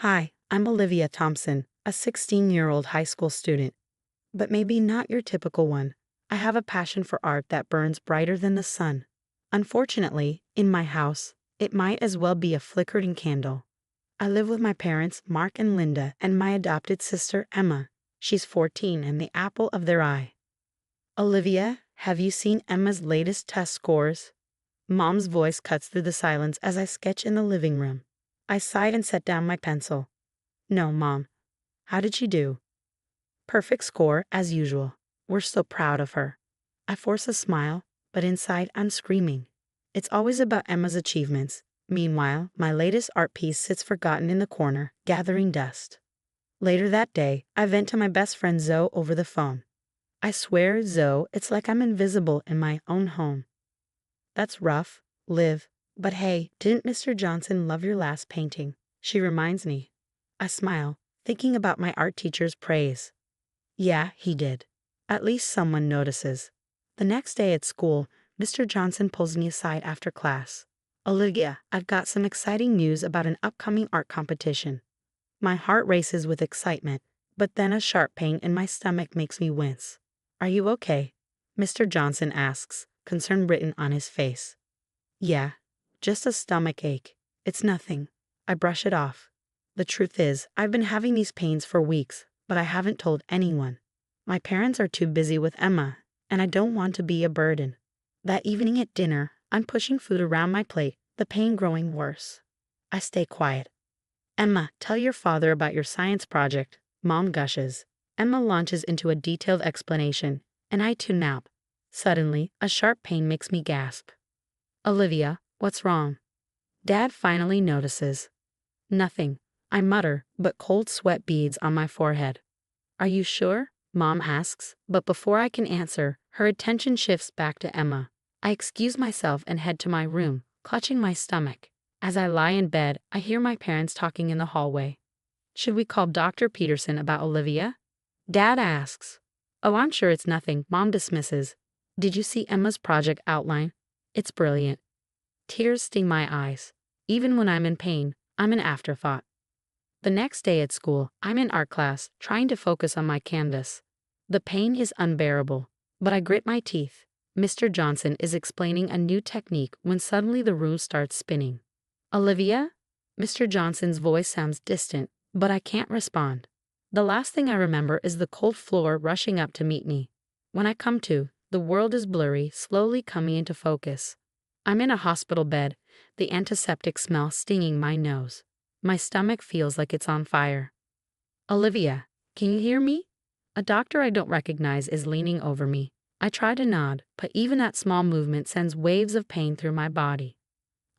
Hi, I'm Olivia Thompson, a 16-year-old high school student. But maybe not your typical one. I have a passion for art that burns brighter than the sun. Unfortunately, in my house, it might as well be a flickering candle. I live with my parents, Mark and Linda, and my adopted sister, Emma. She's 14 and the apple of their eye. Olivia, have you seen Emma's latest test scores? Mom's voice cuts through the silence as I sketch in the living room. I sighed and set down my pencil. No, Mom. How did she do? Perfect score, as usual. We're so proud of her. I force a smile, but inside I'm screaming. It's always about Emma's achievements. Meanwhile, my latest art piece sits forgotten in the corner, gathering dust. Later that day, I vent to my best friend Zoe over the phone. I swear, Zoe, it's like I'm invisible in my own home. That's rough, Liv. But hey, didn't Mr. Johnson love your last painting? She reminds me. I smile, thinking about my art teacher's praise. Yeah, he did. At least someone notices. The next day at school, Mr. Johnson pulls me aside after class. Olivia, I've got some exciting news about an upcoming art competition. My heart races with excitement, but then a sharp pain in my stomach makes me wince. Are you okay? Mr. Johnson asks, concern written on his face. Yeah, just a stomach ache. It's nothing. I brush it off. The truth is, I've been having these pains for weeks, but I haven't told anyone. My parents are too busy with Emma, and I don't want to be a burden. That evening at dinner, I'm pushing food around my plate, the pain growing worse. I stay quiet. Emma, tell your father about your science project, Mom gushes. Emma launches into a detailed explanation, and I tune out. Suddenly, a sharp pain makes me gasp. Olivia, what's wrong? Dad finally notices. Nothing, I mutter, but cold sweat beads on my forehead. Are you sure? Mom asks, but before I can answer, her attention shifts back to Emma. I excuse myself and head to my room, clutching my stomach. As I lie in bed, I hear my parents talking in the hallway. Should we call Dr. Peterson about Olivia? Dad asks. Oh, I'm sure it's nothing, Mom dismisses. Did you see Emma's project outline? It's brilliant. Tears sting my eyes. Even when I'm in pain, I'm an afterthought. The next day at school, I'm in art class, trying to focus on my canvas. The pain is unbearable, but I grit my teeth. Mr. Johnson is explaining a new technique when suddenly the room starts spinning. Olivia? Mr. Johnson's voice sounds distant, but I can't respond. The last thing I remember is the cold floor rushing up to meet me. When I come to, the world is blurry, slowly coming into focus. I'm in a hospital bed, the antiseptic smell stinging my nose. My stomach feels like it's on fire. Olivia, can you hear me? A doctor I don't recognize is leaning over me. I try to nod, but even that small movement sends waves of pain through my body.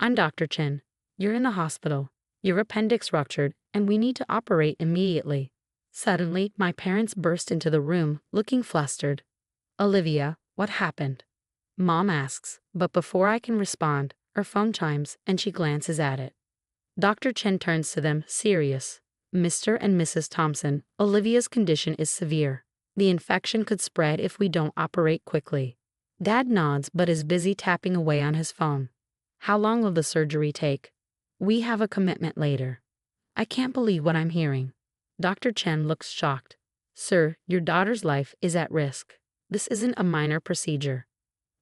I'm Dr. Chen. You're in the hospital. Your appendix ruptured, and we need to operate immediately. Suddenly, my parents burst into the room, looking flustered. Olivia, what happened? Mom asks, but before I can respond, her phone chimes and she glances at it. Dr. Chen turns to them, serious. Mr. and Mrs. Thompson, Olivia's condition is severe. The infection could spread if we don't operate quickly. Dad nods but is busy tapping away on his phone. How long will the surgery take? We have a commitment later. I can't believe what I'm hearing. Dr. Chen looks shocked. Sir, your daughter's life is at risk. This isn't a minor procedure.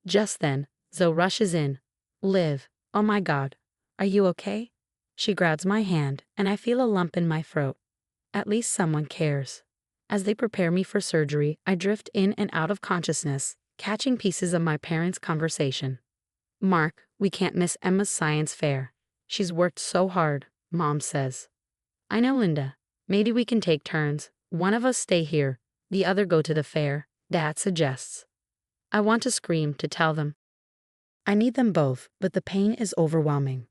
Just then, Zoe rushes in. Liv, oh my God, are you okay? She grabs my hand, and I feel a lump in my throat. At least someone cares. As they prepare me for surgery, I drift in and out of consciousness, catching pieces of my parents' conversation. Mark, we can't miss Emma's science fair. She's worked so hard, Mom says. I know, Linda. Maybe we can take turns. One of us stay here, the other go to the fair, Dad suggests. I want to scream to tell them. I need them both, but the pain is overwhelming.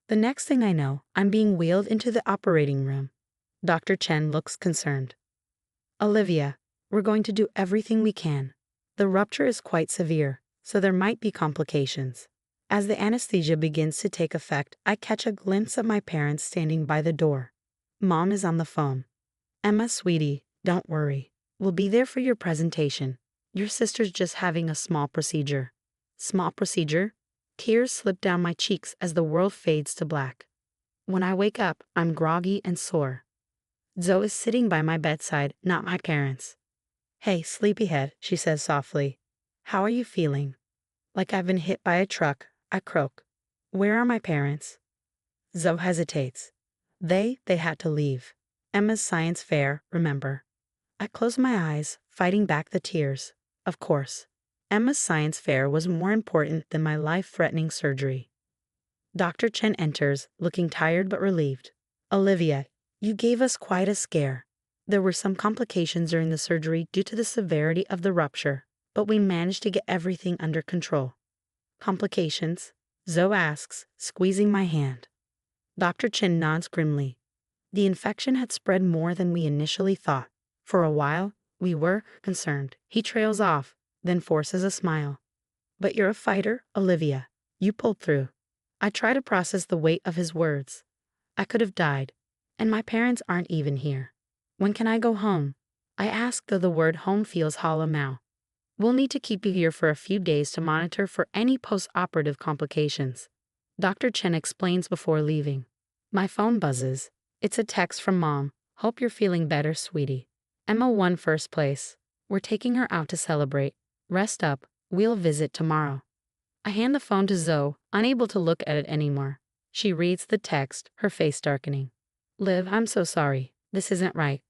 The next thing I know, I'm being wheeled into the operating room. Dr. Chen looks concerned. Olivia, we're going to do everything we can. The rupture is quite severe, so there might be complications. As the anesthesia begins to take effect, I catch a glimpse of my parents standing by the door. Mom is on the phone. Emma, sweetie, don't worry. We'll be there for your presentation. Your sister's just having a small procedure. Small procedure? Tears slip down my cheeks as the world fades to black. When I wake up, I'm groggy and sore. Zoe is sitting by my bedside, not my parents. Hey, sleepyhead, she says softly. How are you feeling? Like I've been hit by a truck, I croak. Where are my parents? Zoe hesitates. They had to leave. Emma's science fair, remember. I close my eyes, fighting back the tears. Of course. Emma's science fair was more important than my life-threatening surgery. Dr. Chen enters, looking tired but relieved. Olivia, you gave us quite a scare. There were some complications during the surgery due to the severity of the rupture, but we managed to get everything under control. Complications? Zoe asks, squeezing my hand. Dr. Chen nods grimly. The infection had spread more than we initially thought. For a while, we were concerned. He trails off, then forces a smile. But you're a fighter, Olivia. You pulled through. I try to process the weight of his words. I could have died, and my parents aren't even here. When can I go home? I ask, though the word home feels hollow now. We'll need to keep you here for a few days to monitor for any post-operative complications. Dr. Chen explains before leaving. My phone buzzes. It's a text from Mom. Hope you're feeling better, sweetie. Emma won first place. We're taking her out to celebrate. Rest up. We'll visit tomorrow. I hand the phone to Zoe, unable to look at it anymore. She reads the text, her face darkening. Liv, I'm so sorry. This isn't right.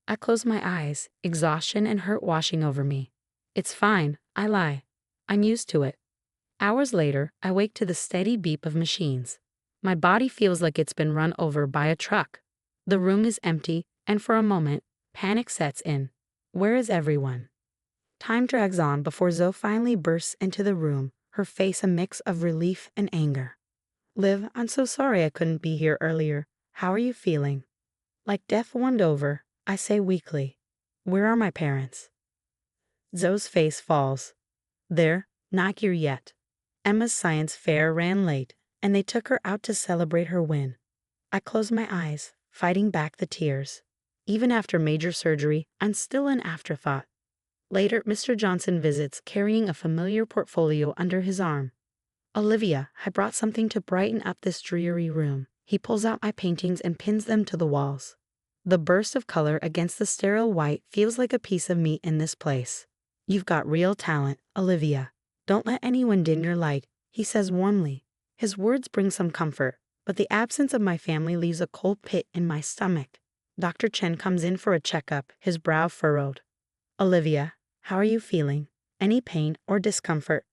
I close my eyes, exhaustion and hurt washing over me. It's fine, I lie. I'm used to it. Hours later, I wake to the steady beep of machines. My body feels like it's been run over by a truck. The room is empty, and for a moment, panic sets in. Where is everyone? Time drags on before Zoe finally bursts into the room, her face a mix of relief and anger. Liv, I'm so sorry I couldn't be here earlier. How are you feeling? Like death warmed over, I say weakly. Where are my parents? Zoe's face falls. They're not here yet. Emma's science fair ran late, and they took her out to celebrate her win. I close my eyes, fighting back the tears. Even after major surgery, I'm still an afterthought. Later, Mr. Johnson visits, carrying a familiar portfolio under his arm. Olivia, I brought something to brighten up this dreary room. He pulls out my paintings and pins them to the walls. The burst of color against the sterile white feels like a piece of meat in this place. You've got real talent, Olivia. Don't let anyone dim your light, he says warmly. His words bring some comfort, but the absence of my family leaves a cold pit in my stomach. Dr. Chen comes in for a checkup, his brow furrowed. Olivia, how are you feeling? Any pain or discomfort?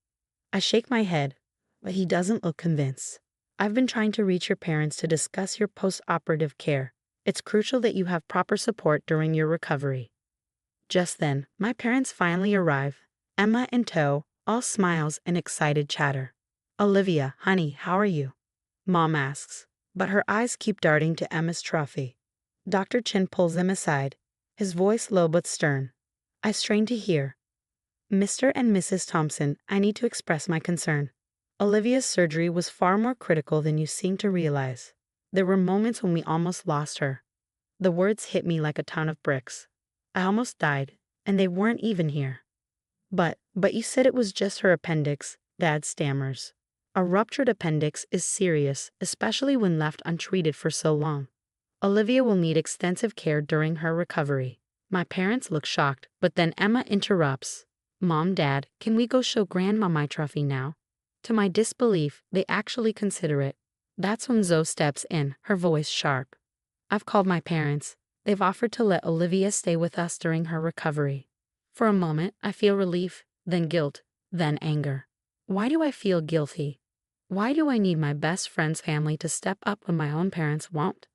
I shake my head, but he doesn't look convinced. I've been trying to reach your parents to discuss your post-operative care. It's crucial that you have proper support during your recovery. Just then, my parents finally arrive, Emma in tow, all smiles and excited chatter. Olivia, honey, how are you? Mom asks, but her eyes keep darting to Emma's trophy. Dr. Chen pulls them aside, his voice low but stern. I strain to hear. Mr. and Mrs. Thompson, I need to express my concern. Olivia's surgery was far more critical than you seem to realize. There were moments when we almost lost her. The words hit me like a ton of bricks. I almost died, and they weren't even here. But you said it was just her appendix, Dad stammers. A ruptured appendix is serious, especially when left untreated for so long. Olivia will need extensive care during her recovery. My parents look shocked, but then Emma interrupts. Mom, Dad, can we go show Grandma my trophy now? To my disbelief, they actually consider it. That's when Zoe steps in, her voice sharp. I've called my parents. They've offered to let Olivia stay with us during her recovery. For a moment, I feel relief, then guilt, then anger. Why do I feel guilty? Why do I need my best friend's family to step up when my own parents won't?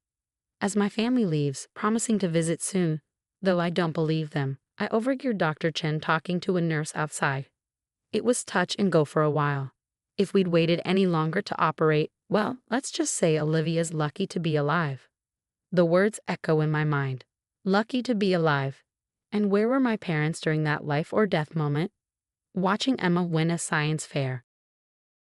As my family leaves, promising to visit soon, though I don't believe them, I overhear Dr. Chen talking to a nurse outside. It was touch and go for a while. If we'd waited any longer to operate, well, let's just say Olivia's lucky to be alive. The words echo in my mind. Lucky to be alive. And where were my parents during that life or death moment? Watching Emma win a science fair.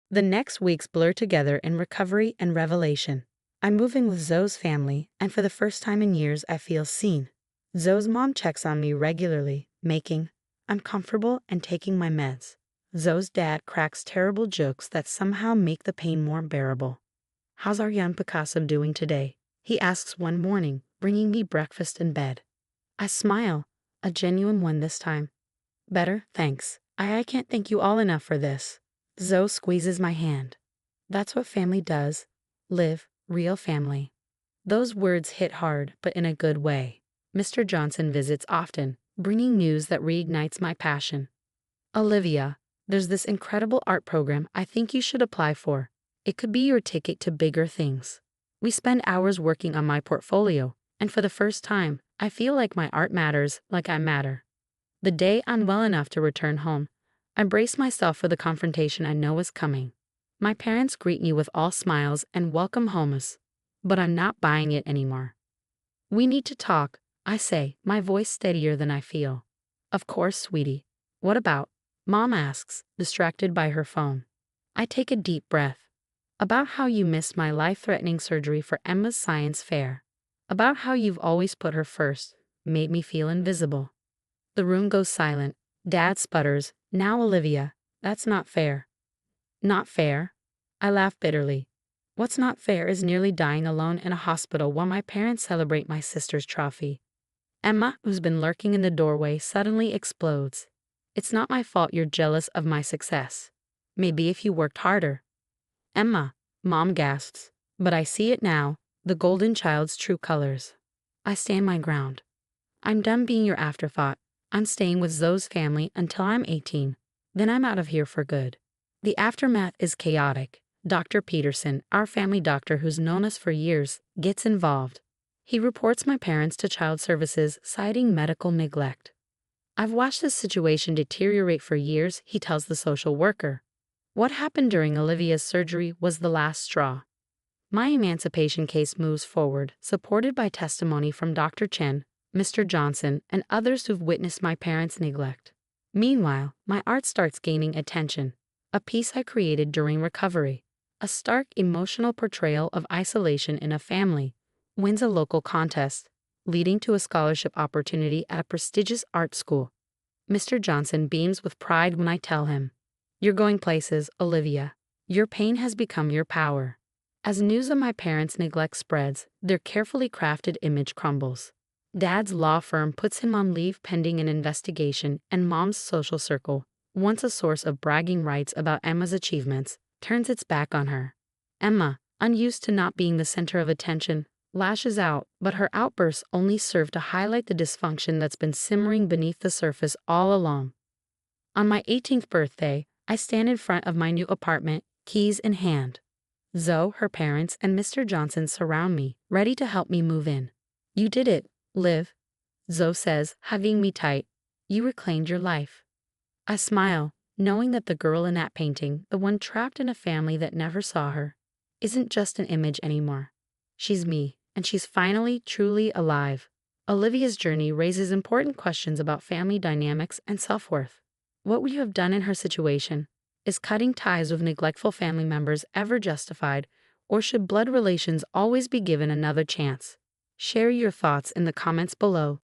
The next weeks blur together in recovery and revelation. I'm moving with Zoe's family, and for the first time in years I feel seen. Zoe's mom checks on me regularly, making I'm comfortable and taking my meds. Zoe's dad cracks terrible jokes that somehow make the pain more bearable. "How's our young Picasso doing today?" he asks one morning, bringing me breakfast in bed. I smile, a genuine one this time. "Better, thanks. I can't thank you all enough for this." Zoe squeezes my hand. "That's what family does. Live, real family." Those words hit hard, but in a good way. Mr. Johnson visits often, bringing news that reignites my passion. "Olivia, there's this incredible art program I think you should apply for. It could be your ticket to bigger things." We spend hours working on my portfolio, and for the first time, I feel like my art matters, like I matter. The day I'm well enough to return home, I brace myself for the confrontation I know is coming. My parents greet me with all smiles and welcome homes, but I'm not buying it anymore. "We need to talk," I say, my voice steadier than I feel. "Of course, sweetie. What about?" Mom asks, distracted by her phone. I take a deep breath. "About how you missed my life-threatening surgery for Emma's science fair. About how you've always put her first, made me feel invisible." The room goes silent. Dad sputters, "Now Olivia, that's not fair." "Not fair?" I laugh bitterly. What's not fair is nearly dying alone in a hospital while my parents celebrate my sister's trophy. Emma, who's been lurking in the doorway, suddenly explodes. "It's not my fault you're jealous of my success. Maybe if you worked harder." "Emma," Mom gasps, but I see it now, the golden child's true colors. I stand my ground. "I'm done being your afterthought. I'm staying with Zoe's family until I'm 18. Then I'm out of here for good." The aftermath is chaotic. Dr. Peterson, our family doctor who's known us for years, gets involved. He reports my parents to child services, citing medical neglect. "I've watched this situation deteriorate for years," he tells the social worker. What happened during Olivia's surgery was the last straw. My emancipation case moves forward, supported by testimony from Dr. Chen, Mr. Johnson, and others who've witnessed my parents' neglect. Meanwhile, my art starts gaining attention. A piece I created during recovery, a stark emotional portrayal of isolation in a family, wins a local contest, leading to a scholarship opportunity at a prestigious art school. Mr. Johnson beams with pride when I tell him, "You're going places, Olivia. Your pain has become your power." As news of my parents' neglect spreads, their carefully crafted image crumbles. Dad's law firm puts him on leave pending an investigation, and Mom's social circle, once a source of bragging rights about Emma's achievements, turns its back on her. Emma, unused to not being the center of attention, lashes out, but her outbursts only serve to highlight the dysfunction that's been simmering beneath the surface all along. On my 18th birthday, I stand in front of my new apartment, keys in hand. Zoe, her parents, and Mr. Johnson surround me, ready to help me move in. "You did it, Liv," Zoe says, hugging me tight. "You reclaimed your life." I smile, knowing that the girl in that painting, the one trapped in a family that never saw her, isn't just an image anymore. She's me, and she's finally, truly alive. Olivia's journey raises important questions about family dynamics and self-worth. What would you have done in her situation? Is cutting ties with neglectful family members ever justified, or should blood relations always be given another chance? Share your thoughts in the comments below.